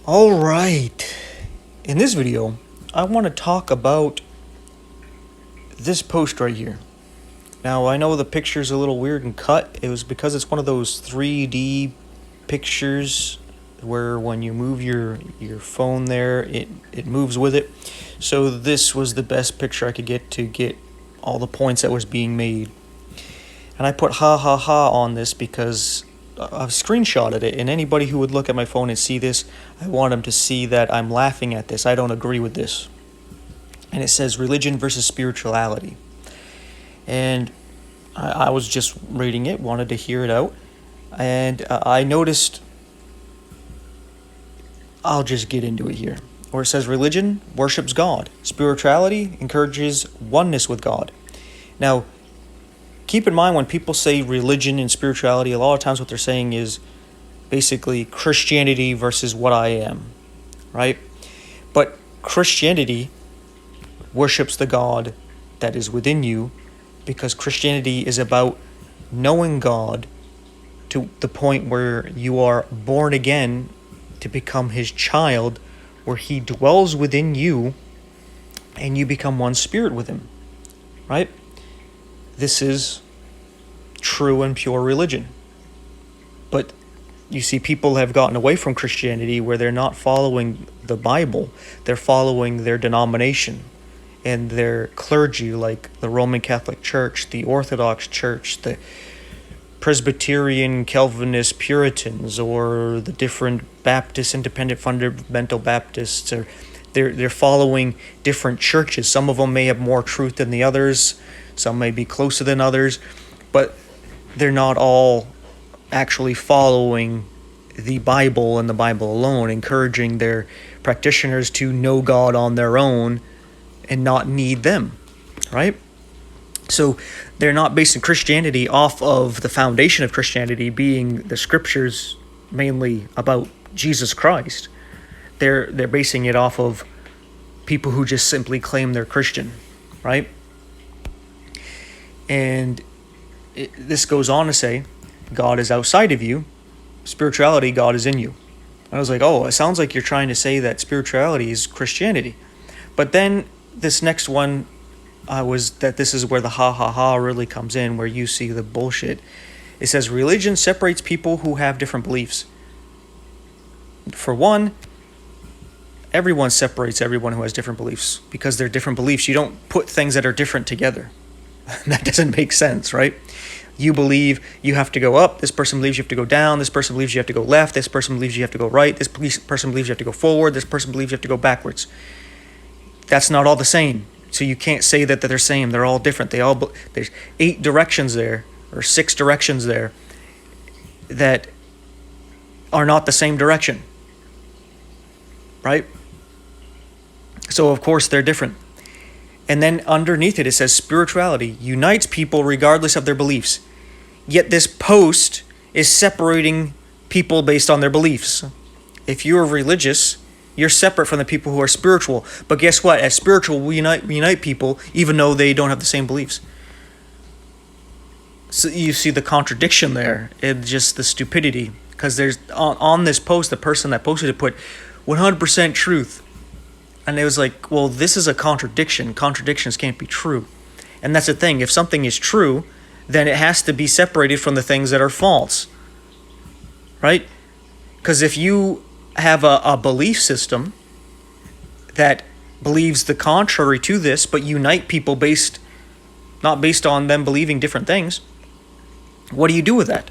All right. In this video, I want to talk about this post right here. Now, I know the picture's a little weird and cut. It was because it's one of those 3D pictures where when you move your phone there, it moves with it. So this was the best picture I could get to get all the points that was being made. And I put ha ha ha on this because I've screenshotted it, and anybody who would look at my phone and see this, I want them to see that I'm laughing at this. I don't agree with this. And it says religion versus spirituality. And I was just reading it, wanted to hear it out, and I noticed, I'll just get into it here, where it says religion worships God. Spirituality encourages oneness with God. Now, keep in mind when people say religion and spirituality, a lot of times what they're saying is basically Christianity versus what I am, right? But Christianity worships the God that is within you, because Christianity is about knowing God to the point where you are born again to become his child, where he dwells within you and you become one spirit with him, right? This is true and pure religion. But you see, people have gotten away from Christianity where they're not following the Bible, they're following their denomination and their clergy, like the Roman Catholic Church, the Orthodox Church, the Presbyterian, Calvinist, Puritans, or the different Baptist, Independent Fundamental Baptists, or they're following different churches. Some of them may have more truth than the others, some may be closer than others, but they're not all actually following the Bible and the Bible alone, encouraging their practitioners to know God on their own and not need them, right? So they're not basing Christianity off of the foundation of Christianity being the scriptures, mainly about Jesus Christ. They're basing it off of people who just simply claim they're Christian, right? And this goes on to say, God is outside of you. Spirituality, God is in you. I was like, oh, it sounds like you're trying to say that spirituality is Christianity. But then this next one was that this is where the ha ha ha really comes in, where you see the bullshit. It says religion separates people who have different beliefs. For one, everyone separates everyone who has different beliefs because they're different beliefs. You don't put things that are different together. That doesn't make sense, right? You believe you have to go up, this person believes you have to go down, this person believes you have to go left, this person believes you have to go right, this person believes you have to go forward, this person believes you have to go backwards. That's not all the same. So you can't say that they're the same. They're all different. There's 8 directions there, or 6 directions there, that are not the same direction, right? So of course they're different. And then underneath it says spirituality unites people regardless of their beliefs. Yet this post is separating people based on their beliefs. If you're religious, you're separate from the people who are spiritual. But guess what? As spiritual, we unite people even though they don't have the same beliefs. So you see the contradiction there. It's just the stupidity. Because there's on this post, the person that posted it put 100% truth. And it was like, well, this is a contradiction. Contradictions can't be true. And that's the thing. If something is true, then it has to be separated from the things that are false. Right? Because if you have a belief system that believes the contrary to this, but unite people not based on them believing different things, what do you do with that?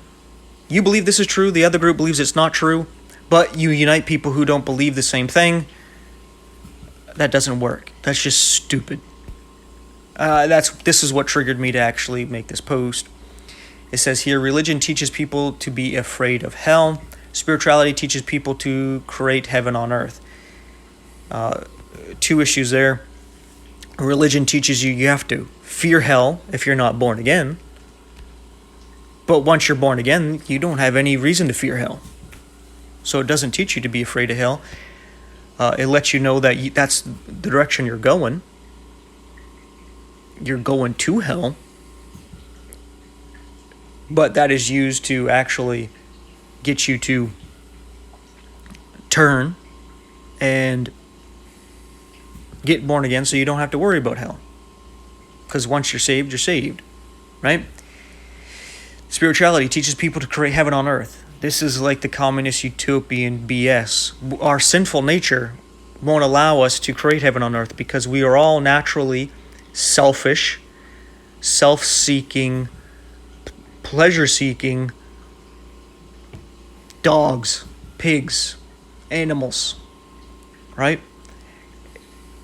You believe this is true, the other group believes it's not true, but you unite people who don't believe the same thing. That doesn't work. That's just stupid. This is what triggered me to actually make this post. It says here, religion teaches people to be afraid of hell. Spirituality teaches people to create heaven on earth. 2 issues there. Religion teaches you have to fear hell if you're not born again. But once you're born again, you don't have any reason to fear hell. So it doesn't teach you to be afraid of hell. It lets you know that that's the direction you're going. You're going to hell. But that is used to actually get you to turn and get born again so you don't have to worry about hell. Because once you're saved, right? Spirituality teaches people to create heaven on earth. This is like the communist utopian BS. Our sinful nature won't allow us to create heaven on earth because we are all naturally selfish, self-seeking, pleasure-seeking dogs, pigs, animals, right?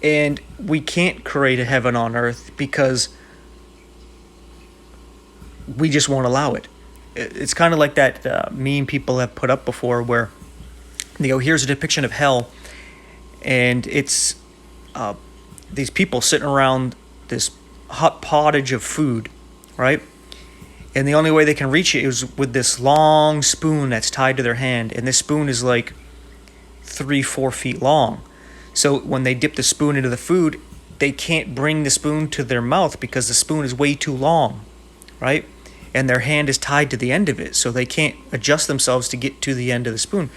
And we can't create a heaven on earth because we just won't allow it. It's kind of like that meme people have put up before where they go, here's a depiction of hell, and it's these people sitting around this hot pottage of food, right? And the only way they can reach it is with this long spoon that's tied to their hand, and this spoon is like 3-4 feet long. So when they dip the spoon into the food, they can't bring the spoon to their mouth because the spoon is way too long, right? And their hand is tied to the end of it, so they can't adjust themselves to get to the end of the spoon.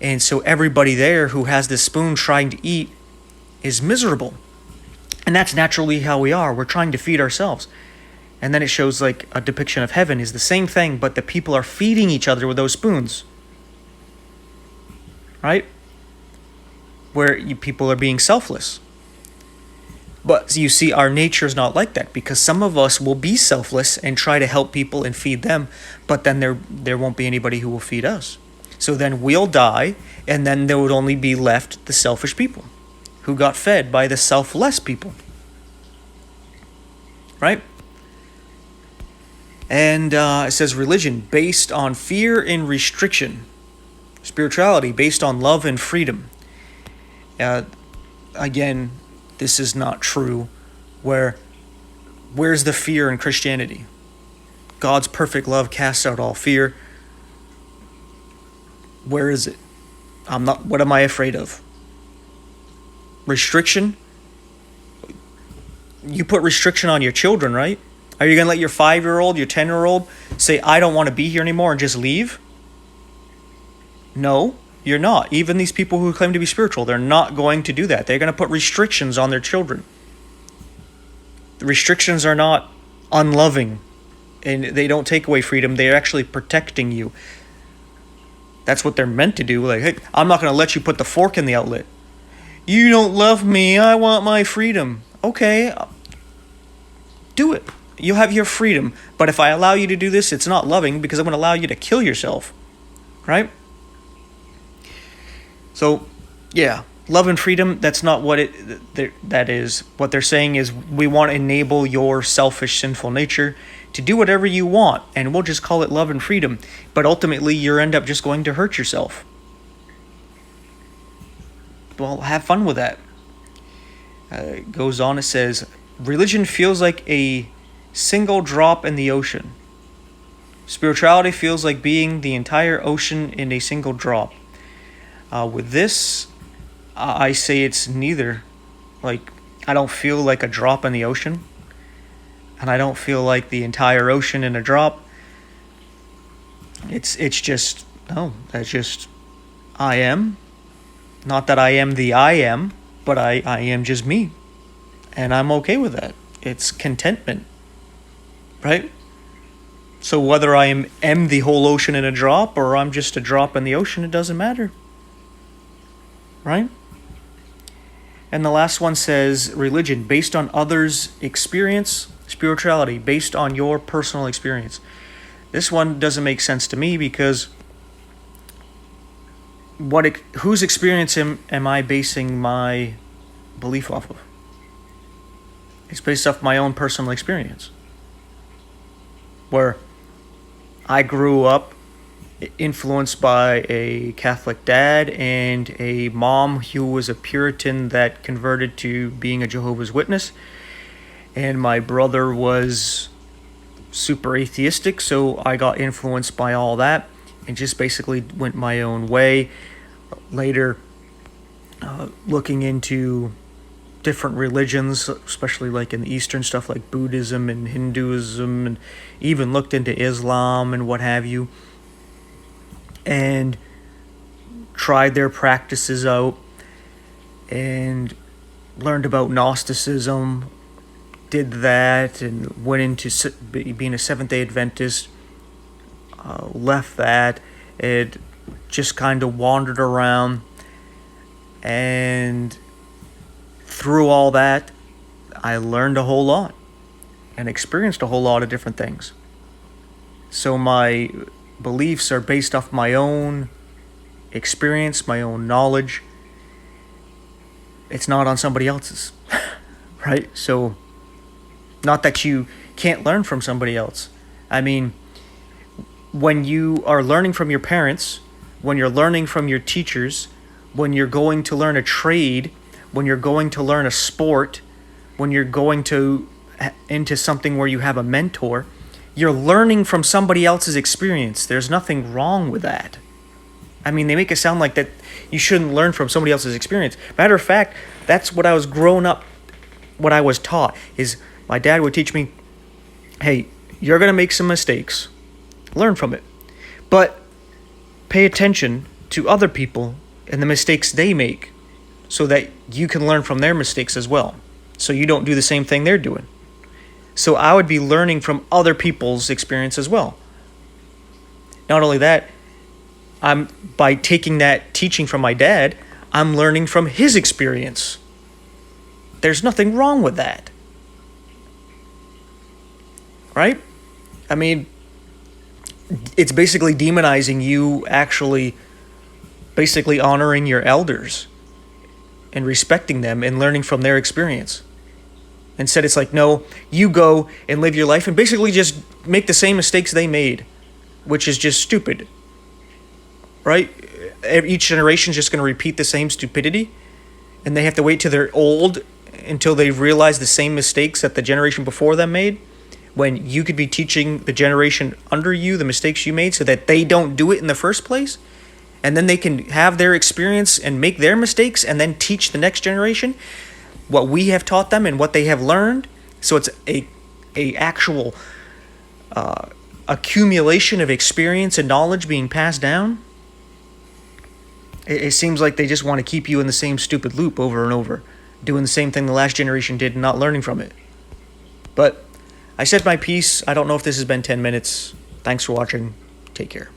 And so everybody there who has this spoon trying to eat is miserable. And that's naturally how we are. We're trying to feed ourselves. And then it shows like a depiction of heaven is the same thing, but the people are feeding each other with those spoons, right? Where people are being selfless. But you see, our nature is not like that, because some of us will be selfless and try to help people and feed them, but then there won't be anybody who will feed us. So then we'll die, and then there would only be left the selfish people who got fed by the selfless people. Right? And it says religion based on fear and restriction. Spirituality based on love and freedom. Again, this is not true. Where's the fear in Christianity? God's perfect love casts out all fear. Where is it? What am I afraid of? Restriction? You put restriction on your children, right? Are you going to let your 5-year-old, your 10-year-old say, I don't want to be here anymore and just leave? No, you're not. Even these people who claim to be spiritual, they're not going to do that. They're going to put restrictions on their children. The restrictions are not unloving, and they don't take away freedom. They're actually protecting you. That's what they're meant to do. Like, hey, I'm not going to let you put the fork in the outlet. You don't love me. I want my freedom. Okay, do it. You'll have your freedom. But if I allow you to do this, it's not loving, because I'm going to allow you to kill yourself. Right? So, yeah, love and freedom, that's not what that is. What they're saying is we want to enable your selfish, sinful nature to do whatever you want, and we'll just call it love and freedom. But ultimately, you end up just going to hurt yourself. Well, have fun with that. It goes on, it says, religion feels like a single drop in the ocean. Spirituality feels like being the entire ocean in a single drop. With this, I say it's neither. Like, I don't feel like a drop in the ocean, and I don't feel like the entire ocean in a drop. It's just, no, that's just, I am. Not that I am the I am, but I am just me. And I'm okay with that. It's contentment. Right? So whether I am the whole ocean in a drop, or I'm just a drop in the ocean, it doesn't matter. Right? And the last one says religion based on others' experience, spirituality based on your personal experience. This one doesn't make sense to me, because whose experience am I basing my belief off of? It's based off my own personal experience, where I grew up influenced by a Catholic dad and a mom who was a Puritan that converted to being a Jehovah's Witness, and my brother was super atheistic, so I got influenced by all that and just basically went my own way. Later, looking into different religions, especially like in the Eastern stuff like Buddhism and Hinduism, and even looked into Islam and what have you, and tried their practices out. and learned about Gnosticism, did that, and went into being a Seventh-day Adventist, left that, and just kind of wandered around, and through all that, I learned a whole lot and experienced a whole lot of different things. So my beliefs are based off my own experience, my own knowledge. It's not on somebody else's, right? So, not that you can't learn from somebody else. I mean, when you are learning from your parents, when you're learning from your teachers, when you're going to learn a trade, when you're going to learn a sport, when you're going to into something where you have a mentor, you're learning from somebody else's experience. There's nothing wrong with that. I mean, they make it sound like that you shouldn't learn from somebody else's experience. Matter of fact, that's what I was growing up, what I was taught, is my dad would teach me, hey, you're going to make some mistakes. Learn from it. But pay attention to other people and the mistakes they make so that you can learn from their mistakes as well. So you don't do the same thing they're doing. So I would be learning from other people's experience as well. Not only that, by taking that teaching from my dad, I'm learning from his experience. There's nothing wrong with that. Right? I mean, it's basically demonizing you actually basically honoring your elders and respecting them and learning from their experience. Instead, it's like, no, you go and live your life and basically just make the same mistakes they made, which is just stupid. Right? Each generation is just going to repeat the same stupidity, and they have to wait till they're old until they realize the same mistakes that the generation before them made, when you could be teaching the generation under you the mistakes you made so that they don't do it in the first place, and then they can have their experience and make their mistakes and then teach the next generation what we have taught them and what they have learned. So it's a actual accumulation of experience and knowledge being passed down. It seems like they just want to keep you in the same stupid loop over and over, doing the same thing the last generation did and not learning from it. But I said my piece. I don't know if this has been 10 minutes. Thanks for watching. Take care.